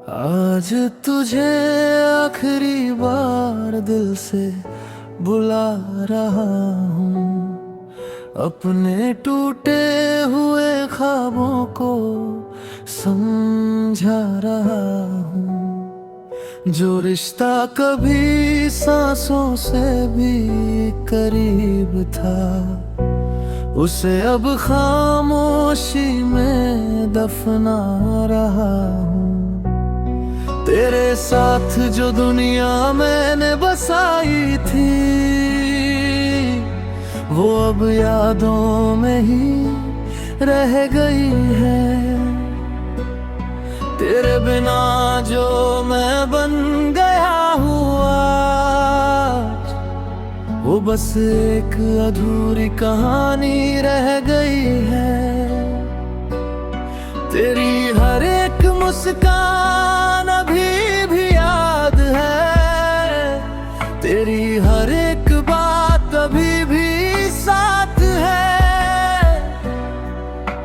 आज तुझे आखिरी बार दिल से बुला रहा हूँ। अपने टूटे हुए ख्वाबों को समझा रहा हूँ। जो रिश्ता कभी सांसों से भी करीब था, उसे अब खामोशी में दफना रहा हूँ। तेरे साथ जो दुनिया मैंने बसाई थी, वो अब यादों में ही रह गई है। तेरे बिना जो मैं बन गया हूँ आज, वो बस एक अधूरी कहानी रह गई है। तेरी हर एक मुस्कान अभी भी याद है, तेरी हर एक बात अभी भी साथ है।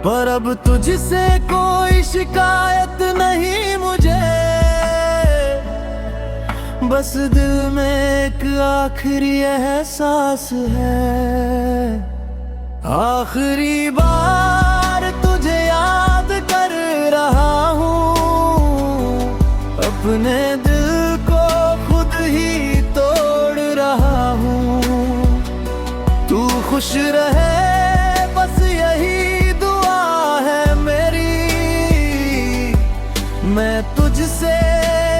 पर अब तुझसे कोई शिकायत नहीं मुझे, बस दिल में एक आखिरी एहसास है। आखिरी बार तुझे याद कर रहा हूँ, अपने दिल को खुद ही तोड़ रहा हूँ। तू खुश रहे बस यही दुआ है मेरी, मैं तुझसे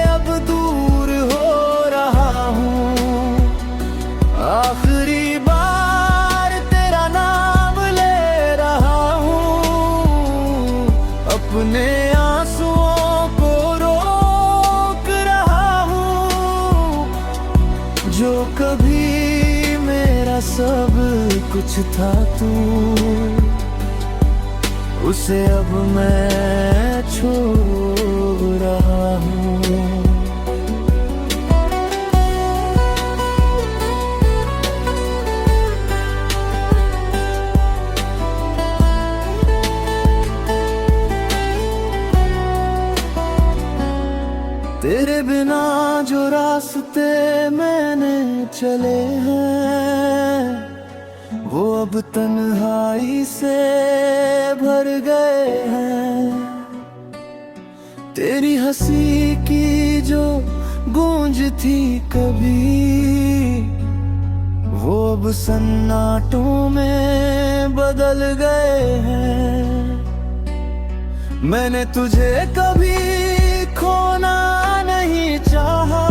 अब दूर हो रहा हूँ। आखिरी बार तेरा नाम ले रहा हूँ, अपने आंसुओं को रोक रहा हूँ। जो कभी मेरा सब कुछ था तू, उसे अब मैं छोड़ रहा हूँ। तेरे बिना जो रास्ते मैंने चले हैं, वो अब तन्हाई से भर गए हैं। तेरी हंसी की जो गूंज थी कभी, वो अब सन्नाटों में बदल गए हैं। मैंने तुझे कभी खोना नहीं चाहा,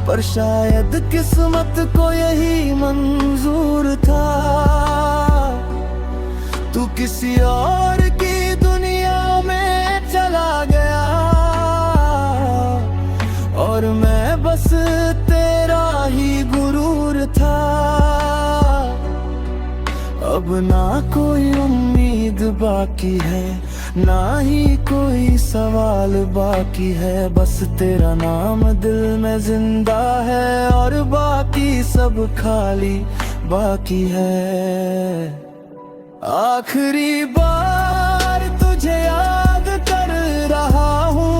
पर शायद किस्मत को यही मंजूर था। तू किसी और की दुनिया में चला गया, और मैं बस तेरा ही गुरूर था। अब ना कोई उम्मीद बाकी है, ना ही कोई सवाल बाकी है। बस तेरा नाम दिल में जिंदा है, और बाकी सब खाली बाकी है। आखिरी बार तुझे याद कर रहा हूँ,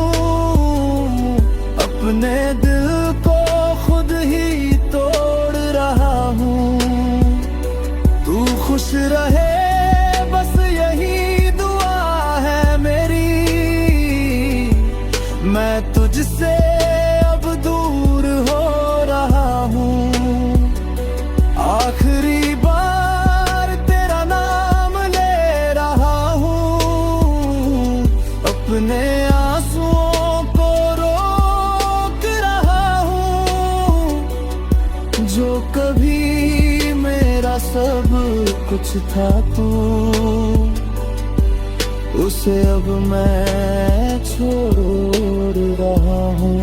अपने दिल को खुद ही तोड़ रहा हूँ। तू खुश रहे बस यही दुआ है मेरी, मैं तुझसे अब दूर हो रहा हूँ। आखिरी बार तेरा नाम ले रहा हूँ, अपने आंसुओं को रोक रहा हूँ। जो कभी मेरा सब कुछ था तू, उसे अब मैं छोड़ रहा हूँ।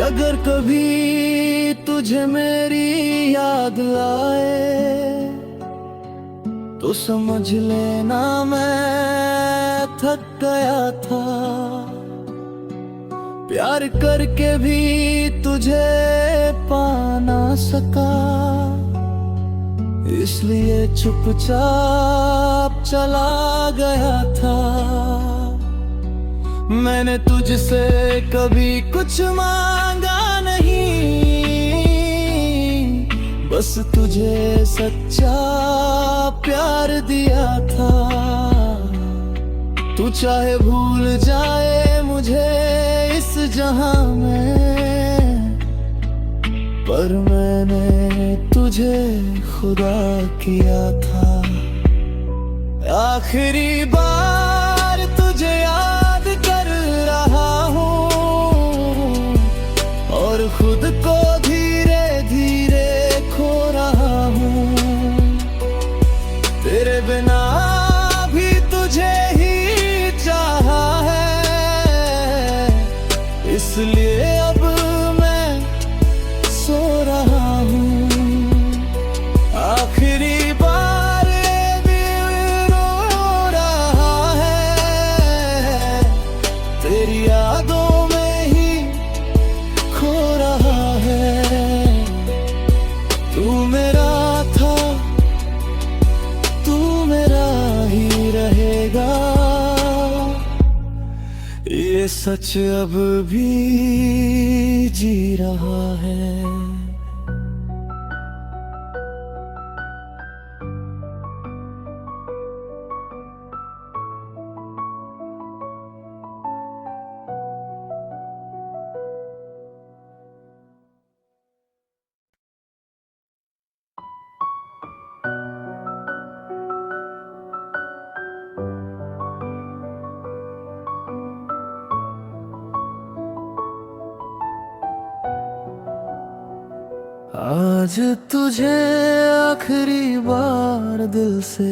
अगर कभी तुझे मेरी याद आए, तो समझ लेना मैं थक गया था। प्यार करके भी तुझे पा ना सका, इसलिए चुपचाप चला गया था। मैंने तुझसे कभी कुछ मांगा नहीं, बस तुझे सच्चा प्यार दिया था। तू चाहे भूल जाए मुझे इस जहां में, पर मैंने तुझे खुदा किया था। आखिरी बार तुझे याद कर रहा हूँ, और खुद को धीरे धीरे खो रहा हूँ। तेरे बिना भी तुझे ही चाहा है, इसलिए अब मैं सो रहा हूँ। आखिरी बार दिल रो रहा है, तेरी यादों में ही खो रहा है। तू मेरा था, तू मेरा ही रहेगा, ये सच अब भी जी रहा है। आज तुझे आखिरी बार दिल से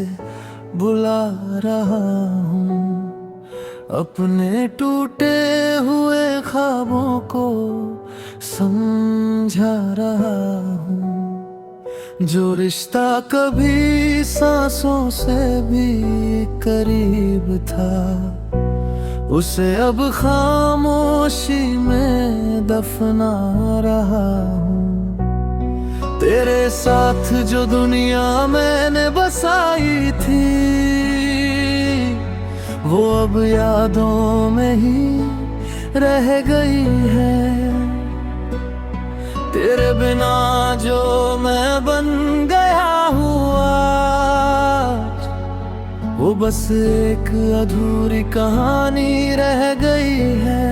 बुला रहा हूँ, अपने टूटे हुए ख्वाबों को समझा रहा हूँ। जो रिश्ता कभी सांसों से भी करीब था, उसे अब खामोशी में दफना रहा हूँ। तेरे साथ जो दुनिया मैंने बसाई थी, वो अब यादों में ही रह गई है। तेरे बिना जो मैं बन गया हूँ आज, वो बस एक अधूरी कहानी रह गई है।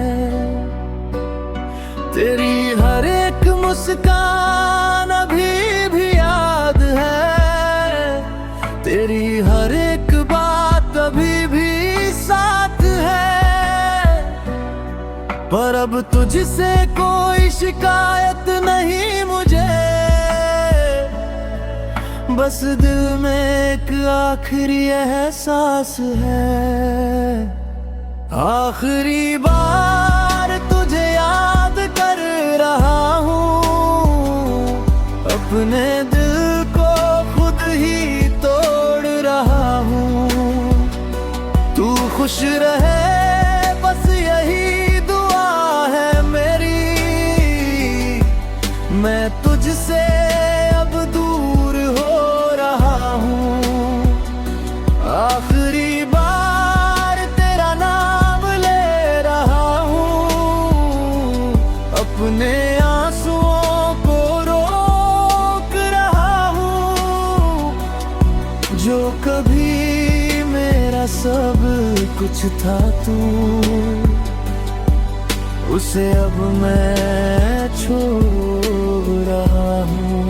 तेरी हर एक मुस्कान अभी भी याद है, तेरी हर एक बात अभी भी साथ है। पर अब तुझसे कोई शिकायत नहीं मुझे, बस दिल में एक आखिरी एहसास है। आखिरी बार तुझे याद कर रहा हूँ, अपने दिल को खुद ही तोड़ रहा हूँ। तू खुश रहे बस यही दुआ है मेरी, मैं तुझसे अब दूर हो रहा हूँ। आखिरी बार तेरा नाम ले रहा हूँ, अपने आंसुओं को रोक रहा हूँ। जो कभी मेरा सब कुछ था तू, उसे अब मैं छोड़ रहा हूँ।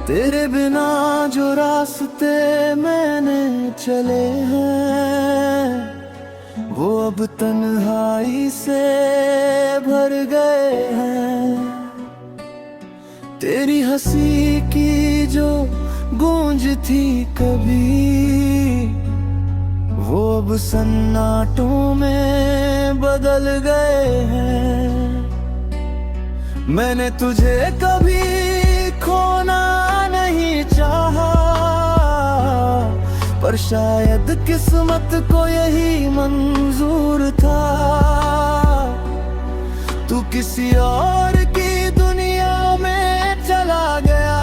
तेरे बिना जो रास्ते मैंने चले हैं, वो अब तन्हाई से भर गए हैं। तेरी हंसी की जो गूंज थी कभी, वो अब सन्नाटों में बदल गए हैं। मैंने तुझे कभी खोना नहीं चाहा, पर शायद किस्मत को यही मंजूर था। तू किसी और की दुनिया में चला गया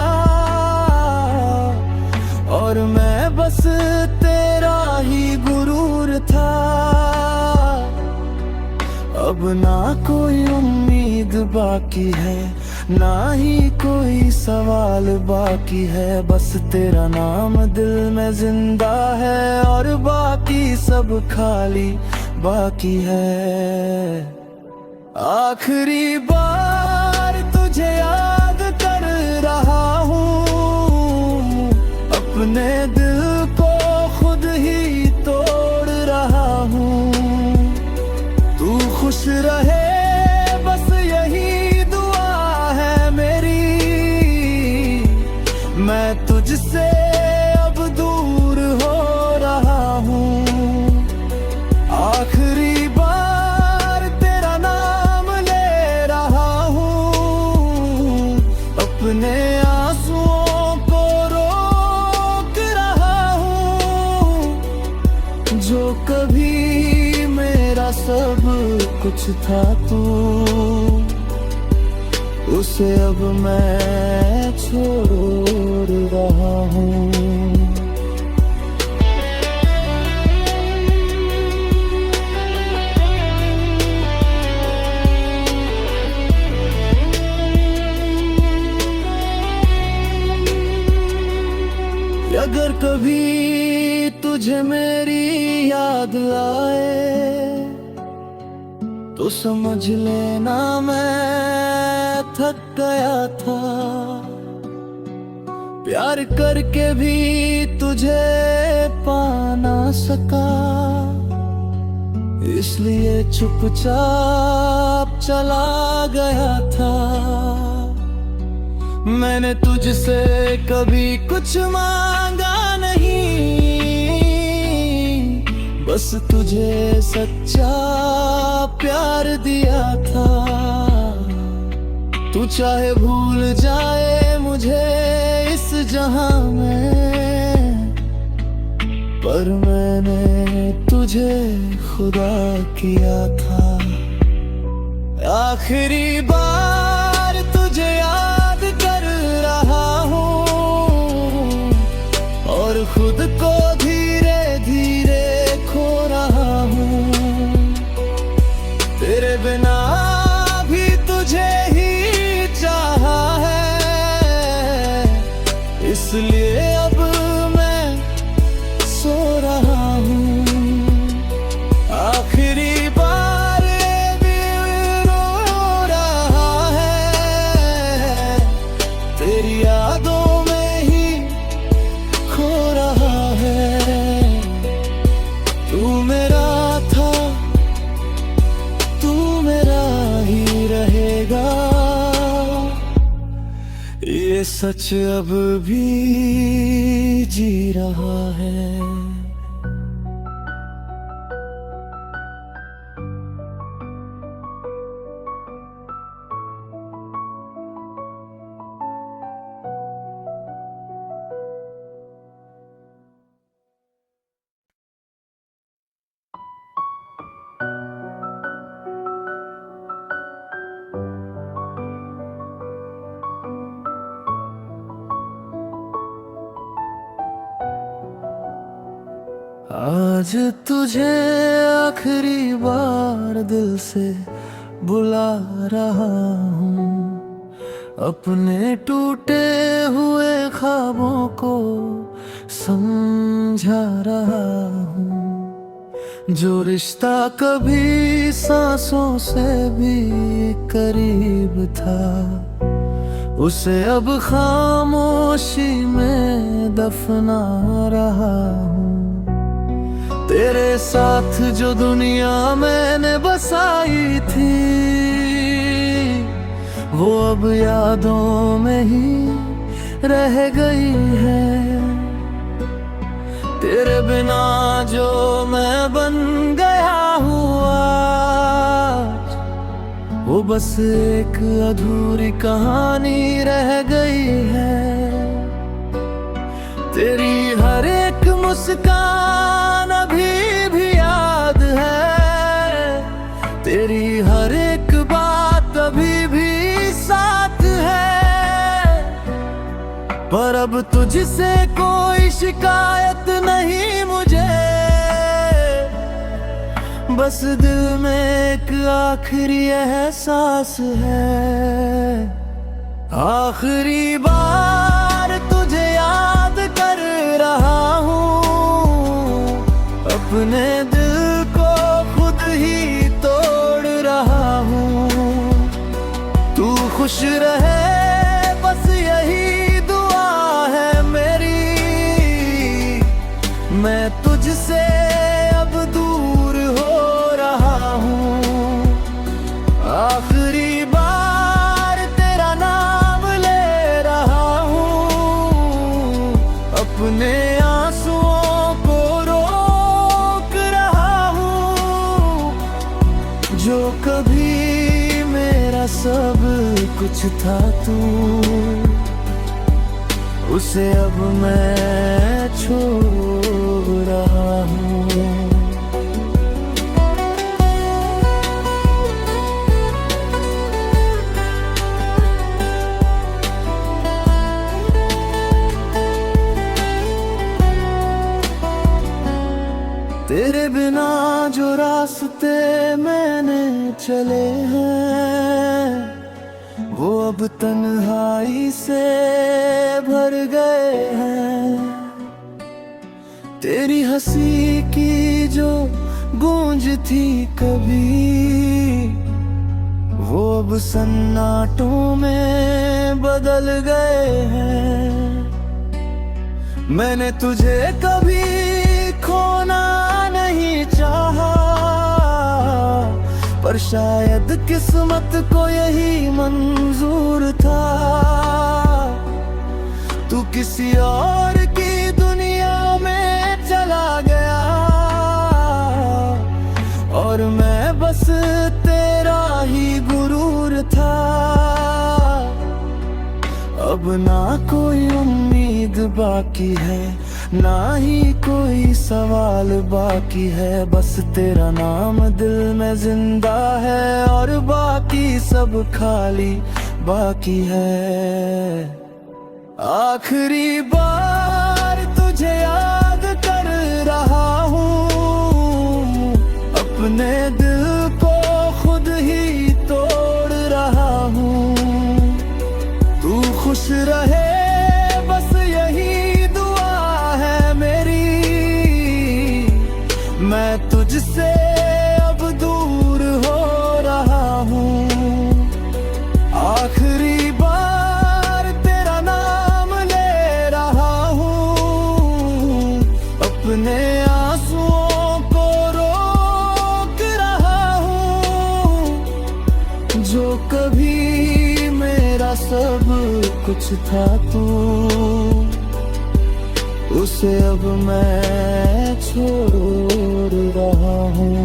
और मैं बस तेरा ही गुरूर था। अब ना कोई उम्मीद बाकी है, ना ही कोई सवाल बाकी है। बस तेरा नाम दिल में जिंदा है और बाकी सब खाली बाकी है। आखिरी बार तुझे याद कर रहा हूँ, अपने दिल को खुद ही तोड़ रहा हूँ। तू खुश रहे बस यही दुआ है मेरी, मैं तुझसे अब दूर हो रहा हूँ। आखिरी बार तेरा नाम ले रहा हूँ, अपने आंसुओं को रोक रहा हूँ। जो कभी मेरा सब कुछ था तू, उसे अब मैं छोड़ रहा हूँ। अगर कभी तुझे मेरी याद आए तो समझ लेना मैं थक गया था। प्यार करके भी तुझे पा ना सका, इसलिए चुपचाप चला गया था। मैंने तुझसे कभी कुछ मांगा नहीं, बस तुझे सच्चा प्यार दिया था। तू चाहे भूल जाए मुझे इस जहां में, पर मैंने तुझे खुदा किया था। आखिरी बार तुझे याद कर रहा हूँ और खुद को धीरे धीरे खो रहा हूँ। तेरे बिना भी तुझे ही चाहा है, इसलिए अब मैं सो रहा हूँ। आखिरी बार भी रो रहा है, तेरी यादों में ही खो रहा है। तू मेरा था, तू मेरा ही रहेगा, ये सच अब भी जी रहा है। आज तुझे आखिरी बार दिल से बुला रहा हूँ, अपने टूटे हुए ख्वाबों को समझा रहा हूँ। जो रिश्ता कभी सांसों से भी करीब था, उसे अब खामोशी में दफना रहा हूँ। तेरे साथ जो दुनिया मैंने बसाई थी, वो अब यादों में ही रह गई है। तेरे बिना जो मैं बन गया हूँ आज, वो बस एक अधूरी कहानी रह गई है। तेरी हर एक मुस्कान अभी भी याद है, तेरी हर एक बात अभी भी साथ है। पर अब तुझसे कोई शिकायत नहीं मुझे, बस दिल में एक आखिरी एहसास है। आखिरी बार तुझे याद कर रहा हूँ, अपने दिल को खुद ही तोड़ रहा हूँ। तू खुश रहे बस यही दुआ है मेरी, मैं तुझसे अब दूर हो रहा हूँ। आखिरी बार तेरा नाम ले रहा हूँ, अपने आंसुओं को रोक रहा हूँ। जो कभी मेरा सब कुछ था तू, उसे अब मैं छोड़ रहा हूँ। तेरे बिना जो रास्ते मैंने चले हैं, वो अब तन्हाई से भर गए हैं। तेरी हंसी की जो गूंज थी कभी, वो अब सन्नाटों में बदल गए हैं। मैंने तुझे कभी खोना नहीं चाहा, पर शायद किस्मत को यही मंजूर था। तू किसी और की दुनिया में चला गया, और मैं बस तेरा ही गुरूर था। अब ना कोई उम्मीद बाकी है, ना ही कोई सवाल बाकी है। बस तेरा नाम दिल में जिंदा है, और बाकी सब खाली बाकी है। आखिरी बार तुझे याद कर रहा हूँ, अपने दिल को खुद ही तोड़ रहा हूँ। तू खुश रहे बस यही दुआ है मेरी, मैं तुझसे अब दूर हो रहा हूँ। आखिरी बार तेरा नाम ले रहा हूँ, अपने आंसुओं को रोक रहा हूँ। जो कभी मेरा सब कुछ था तू, उसे अब मैं छोड़ रहा हूँ।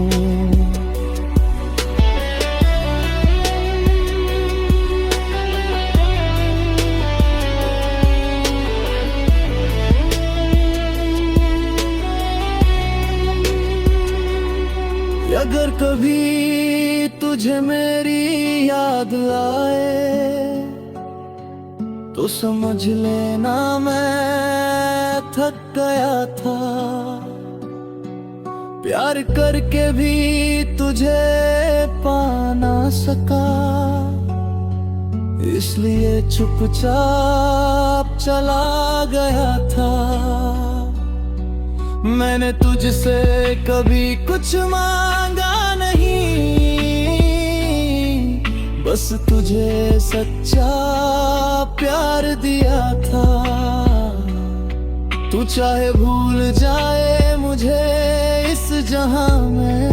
अगर कभी तुझे मेरी याद आए, तो समझ लेना मैं थक गया था। प्यार करके भी तुझे पा ना सका, इसलिए चुपचाप चला गया था। मैंने तुझसे कभी कुछ मांगा नहीं, बस तुझे सच्चा प्यार दिया था। तू चाहे भूल जाए मुझे इस जहां में,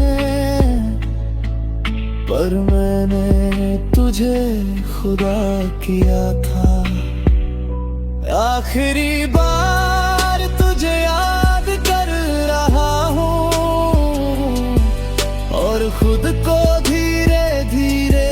पर मैंने तुझे खुदा किया था। आखिरी बार तुझे याद कर रहा हूँ, और खुद को धीरे धीरे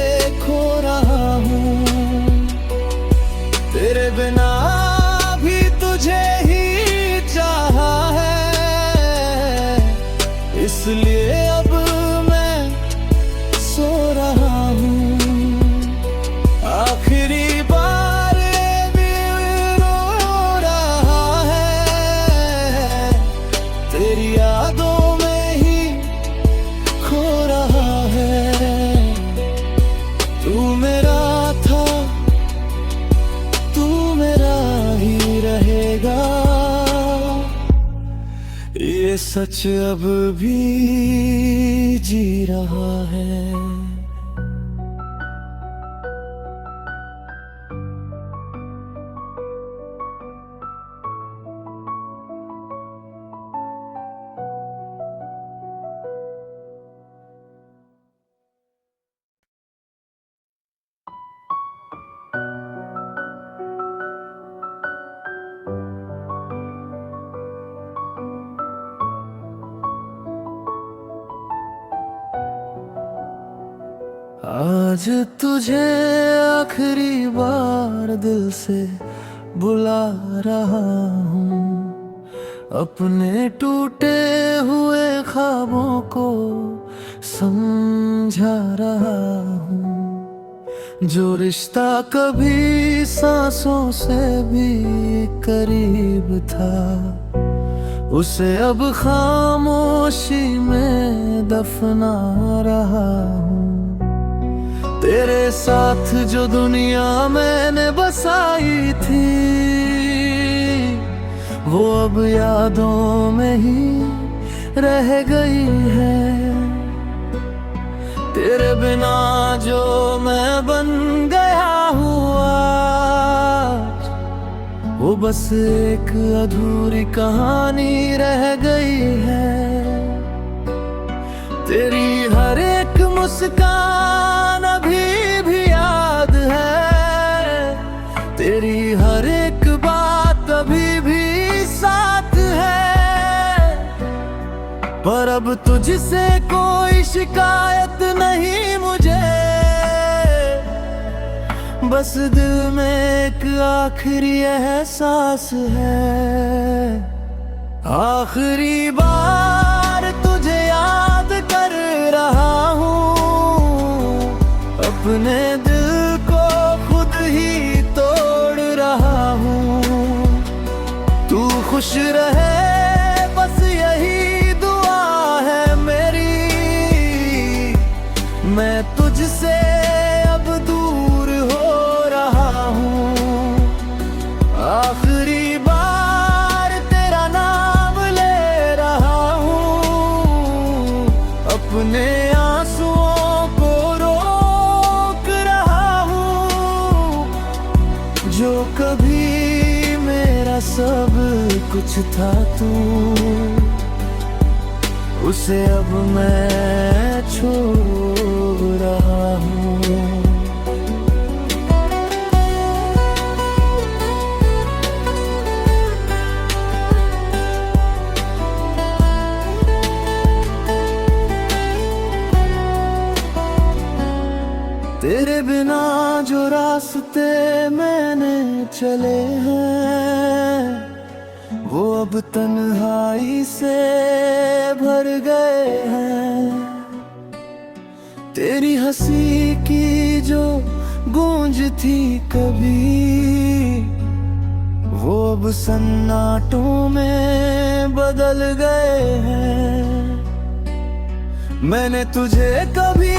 तू मेरा था, तू मेरा ही रहेगा, ये सच अब भी जी रहा है। आज तुझे आखिरी बार दिल से बुला रहा हूँ, अपने टूटे हुए ख्वाबों को समझा रहा हूँ। जो रिश्ता कभी सांसों से भी करीब था, उसे अब खामोशी में दफना रहा हूँ। तेरे साथ जो दुनिया मैंने बसाई थी, वो अब यादों में ही रह गई है। तेरे बिना जो मैं बन गया हूँ आज, वो बस एक अधूरी कहानी रह गई है। तेरी हर एक मुस्कान अभी भी याद है, तेरी हर एक बात अभी भी साथ है। पर अब तुझसे कोई शिकायत नहीं मुझे, बस दिल में एक आखिरी एहसास है। आखिरी बार तुझे याद कर रहा हूँ, अपने दिल को खुद ही तोड़ रहा हूँ। तू खुश रहे बस यही दुआ है मेरी, मैं तुझसे अब दूर हो रहा हूँ। आखिरी बार तेरा नाम ले रहा हूँ, अपने आंसुओं को रोक रहा हूँ। जो कभी मेरा सब कुछ था तू, उसे अब मैं छोड़ रहा हूँ। तेरे बिना जो रास्ते मैंने चले हैं, वो अब तन्हाई से भर गए हैं। तेरी हंसी की जो गूंज थी कभी, वो अब सन्नाटों में बदल गए हैं। मैंने तुझे कभी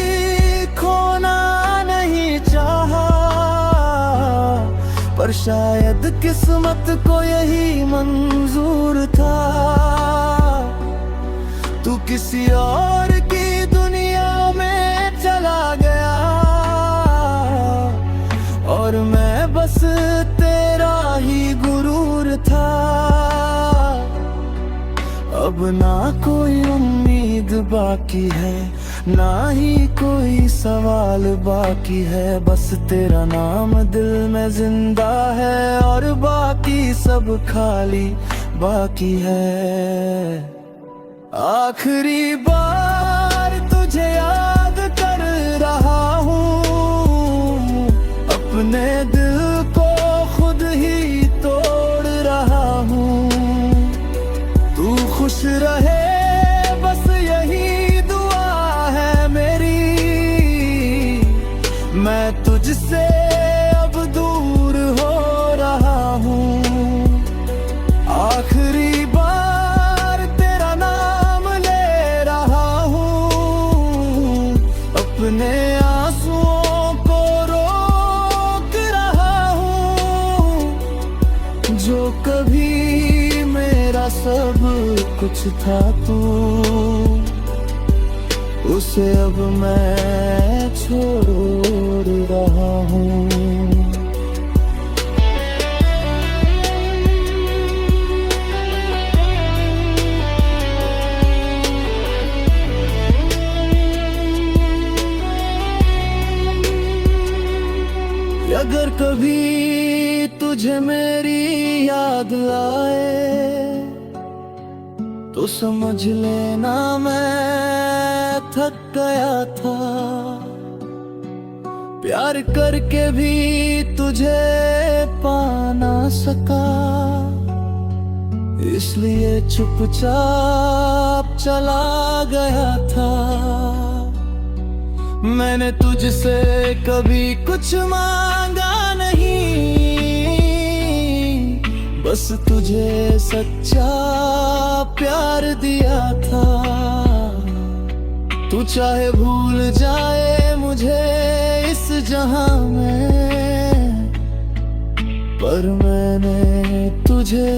खोना नहीं चाहा, पर शायद किस्मत को यही मंजूर था। तू किसी और की दुनिया में चला गया, और मैं बस तेरा ही गुरूर था। अब ना कोई उम्मीद बाकी है, ना ही कोई सवाल बाकी है। बस तेरा नाम दिल में जिंदा है, और बाकी सब खाली बाकी है। आखिरी बार तुझे याद कर रहा हूँ, अपने दिल को खुद ही तोड़ रहा हूँ। तू खुश रहे बस यही दुआ है मेरी, मैं तुझसे अब दूर हो रहा हूँ। आखिरी बार तेरा नाम ले रहा हूँ, अपने आंसुओं को कुछ था तू, उसे अब मैं छोड़ रहा हूँ। अगर कभी तुझे मेरी याद आए तो समझ लेना मैं थक गया था। प्यार करके भी तुझे पा ना सका, इसलिए चुपचाप चला गया था। मैंने तुझसे कभी कुछ मांगा नहीं, बस तुझे सच्चा प्यार दिया था। तू चाहे भूल जाए मुझे इस जहां में, पर मैंने तुझे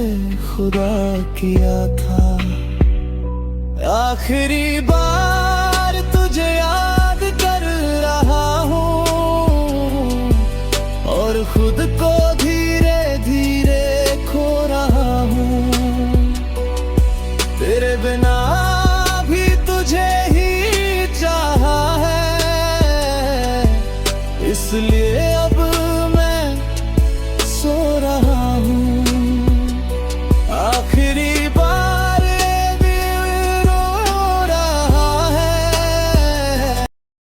खुदा किया था। आखिरी बार